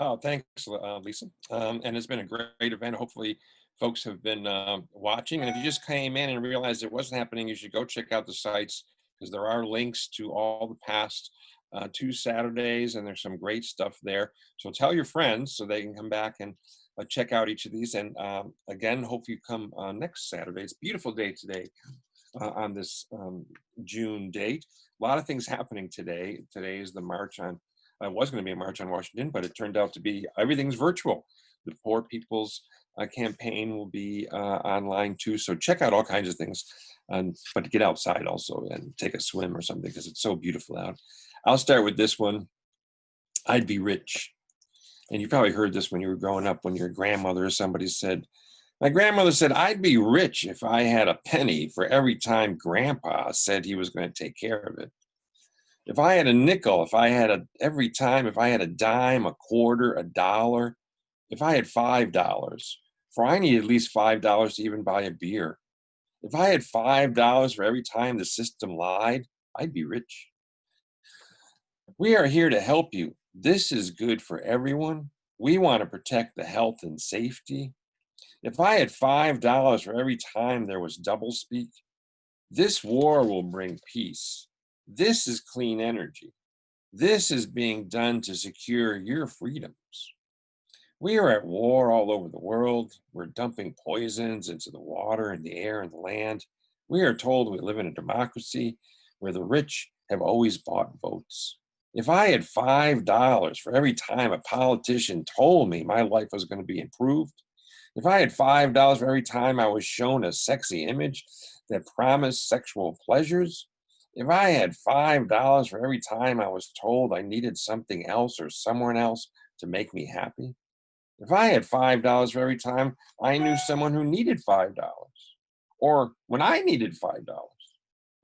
Oh, thanks, Lisa. And it's been a great event. Hopefully, folks have been watching. And if you just came in and realized it wasn't happening, you should go check out the sites because there are links to all the past 2 Saturdays, and there's some great stuff there. So tell your friends so they can come back and check out each of these. And again, hope you come next Saturday. It's a beautiful day today on this June date. A lot of things happening today. Today is the march on. Was going to be a march on Washington, but it turned out to be everything's virtual. The Poor People's Campaign will be online too. So check out all kinds of things, but to get outside also and take a swim or something because it's so beautiful out. I'll start with this one. I'd be rich. And you probably heard this when you were growing up, when your grandmother or somebody said, my grandmother said, I'd be rich if I had a penny for every time grandpa said he was going to take care of it. If I had a nickel, if I had every time, if I had a dime, a quarter, a dollar, if I had $5, for I need at least $5 to even buy a beer. If I had $5 for every time the system lied, I'd be rich. We are here to help you. This is good for everyone. We want to protect the health and safety. If I had $5 for every time there was doublespeak, this war will bring peace. This is clean energy. This is being done to secure your freedoms. We are at war all over the world. We're dumping poisons into the water and the air and the land. We are told we live in a democracy where the rich have always bought votes. If I had $5 for every time a politician told me my life was going to be improved, if I had $5 for every time I was shown a sexy image that promised sexual pleasures, if I had $5 for every time I was told I needed something else or someone else to make me happy, if I had $5 for every time I knew someone who needed $5, or when I needed $5,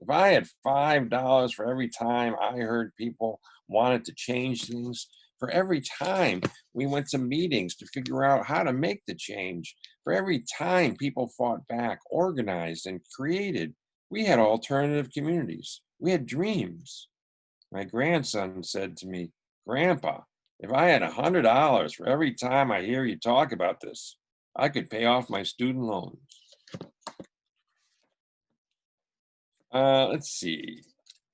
if I had $5 for every time I heard people wanted to change things, for every time we went to meetings to figure out how to make the change, for every time people fought back, organized, and created, we had alternative communities. We had dreams. My grandson said to me, Grandpa, if I had $100 for every time I hear you talk about this, I could pay off my student loans. Let's see.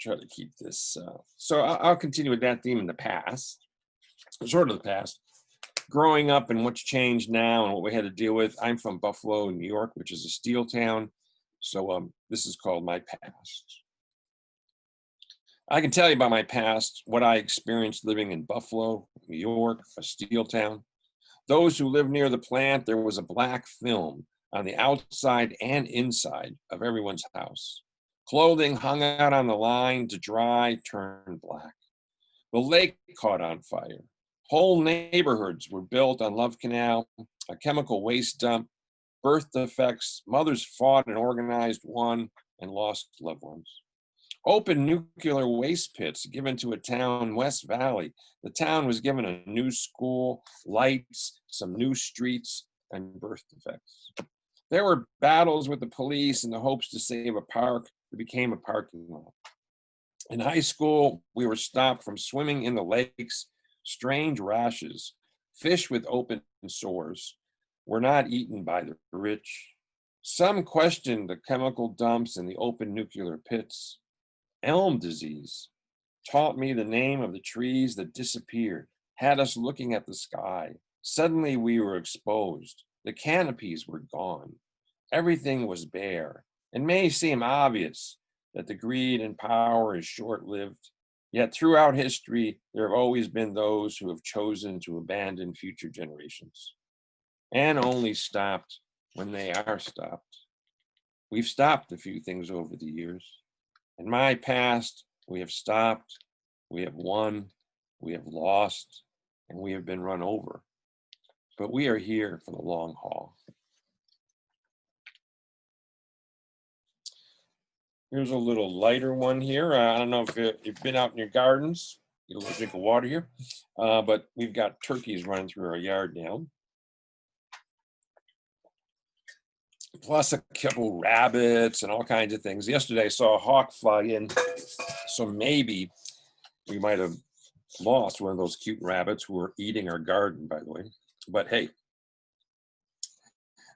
Try to keep this. So I'll continue with that theme in the past, sort of the past. Growing up and what's changed now and what we had to deal with. I'm from Buffalo, New York, which is a steel town. So this is called my past. I can tell you about my past, what I experienced living in Buffalo, New York, a steel town. Those who lived near the plant, there was a black film on the outside and inside of everyone's house. Clothing hung out on the line to dry, turned black. The lake caught on fire. Whole neighborhoods were built on Love Canal, a chemical waste dump, birth defects. Mothers fought and organized, won, and lost loved ones. Open nuclear waste pits given to a town, West Valley. The town was given a new school, lights, some new streets, and birth defects. There were battles with the police in the hopes to save a park that became a parking lot. In high school, we were stopped from swimming in the lakes. Strange rashes, fish with open sores, were not eaten by the rich. Some questioned the chemical dumps and the open nuclear pits. Elm disease taught me the name of the trees that disappeared, had us looking at the sky. Suddenly we were exposed. The canopies were gone. Everything was bare. It may seem obvious that the greed and power is short-lived, yet throughout history, there have always been those who have chosen to abandon future generations and only stopped when they are stopped. We've stopped a few things over the years. In my past, we have stopped, we have won, we have lost, and we have been run over. But we are here for the long haul. Here's a little lighter one here. I don't know if you've been out in your gardens. Get a little drink of water here. But we've got turkeys running through our yard now. Plus a couple rabbits and all kinds of things. Yesterday I saw a hawk fly in, so maybe we might have lost one of those cute rabbits who were eating our garden, by the way. But hey,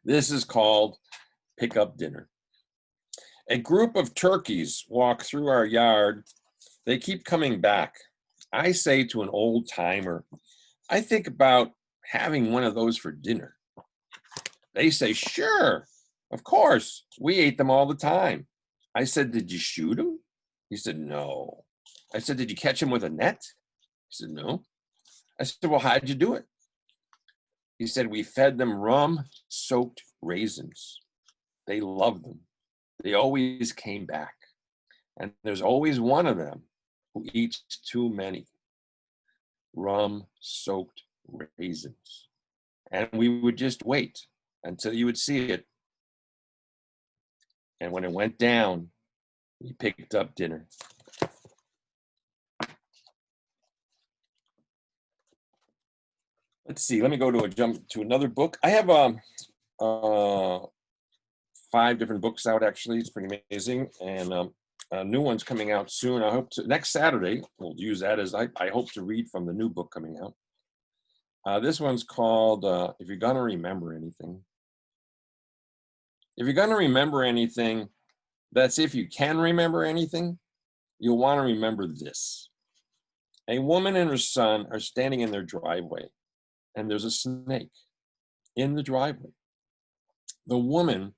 this is called Pick Up Dinner. A group of turkeys walk through our yard. They keep coming back. I say to an old timer, I think about having one of those for dinner. They say, sure, of course. We ate them all the time. I said, did you shoot them? He said, no. I said, did you catch them with a net? He said, no. I said, well, how'd you do it? He said, we fed them rum-soaked raisins. They loved them. They always came back. And there's always one of them who eats too many rum-soaked raisins. And we would just wait until you would see it. And when it went down, he picked up dinner. Let's see, let me go to jump to another book. I have 5 different books out, actually. It's pretty amazing. And a new one's coming out soon. I hope to, next Saturday, we'll use that as I hope to read from the new book coming out. This one's called If You're Gonna Remember Anything. If you're gonna remember anything, that's if you can remember anything, you'll wanna remember this. A woman and her son are standing in their driveway, and there's a snake in the driveway. The woman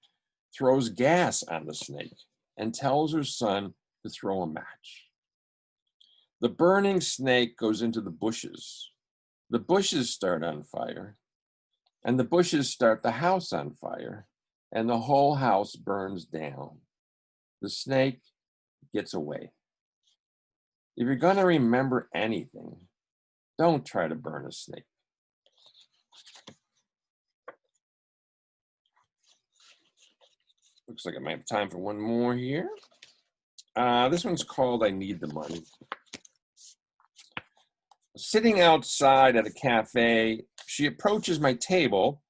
throws gas on the snake and tells her son to throw a match. The burning snake goes into the bushes. The bushes start on fire, and the bushes start the house on fire, and the whole house burns down. The snake gets away. If you're gonna remember anything, don't try to burn a snake. Looks like I might have time for one more here. This one's called I Need the Money. Sitting outside at a cafe, she approaches my table.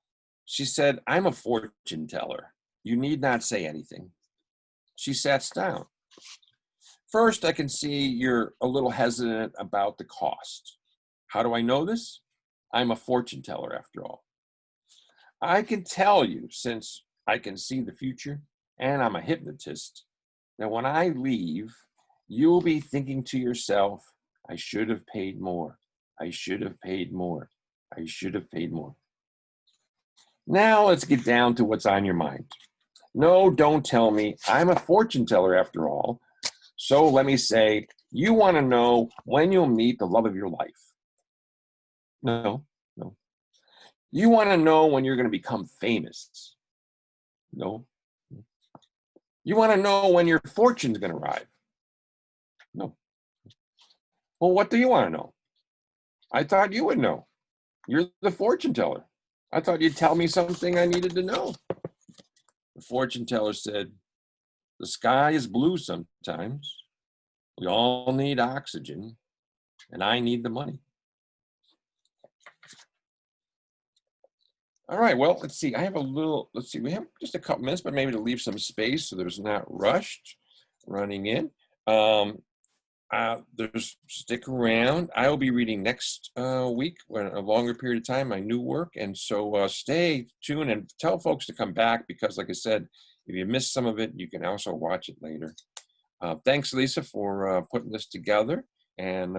She said, I'm a fortune teller. You need not say anything. She sat down. First, I can see you're a little hesitant about the cost. How do I know this? I'm a fortune teller after all. I can tell you, since I can see the future and I'm a hypnotist, that when I leave, you'll be thinking to yourself, I should have paid more. I should have paid more. I should have paid more. Now let's get down to what's on your mind. No, don't tell me. I'm a fortune teller after all. So let me say, you want to know when you'll meet the love of your life. No. You want to know when you're going to become famous. No. You want to know when your fortune's going to arrive. No. Well, what do you want to know? I thought you would know. You're the fortune teller. I thought you'd tell me something I needed to know. The fortune teller said, the sky is blue sometimes. We all need oxygen, and I need the money. All right, well, let's see. I have we have just a couple minutes, but maybe to leave some space so there's not rushed running in. Stick around. I will be reading next week, a longer period of time, my new work. And so stay tuned and tell folks to come back because, like I said, if you missed some of it, you can also watch it later. Thanks, Lisa, for putting this together. And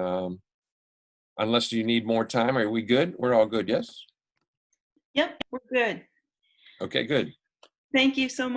unless you need more time, are we good? We're all good, yes? Yep, we're good. Okay, good. Thank you so much.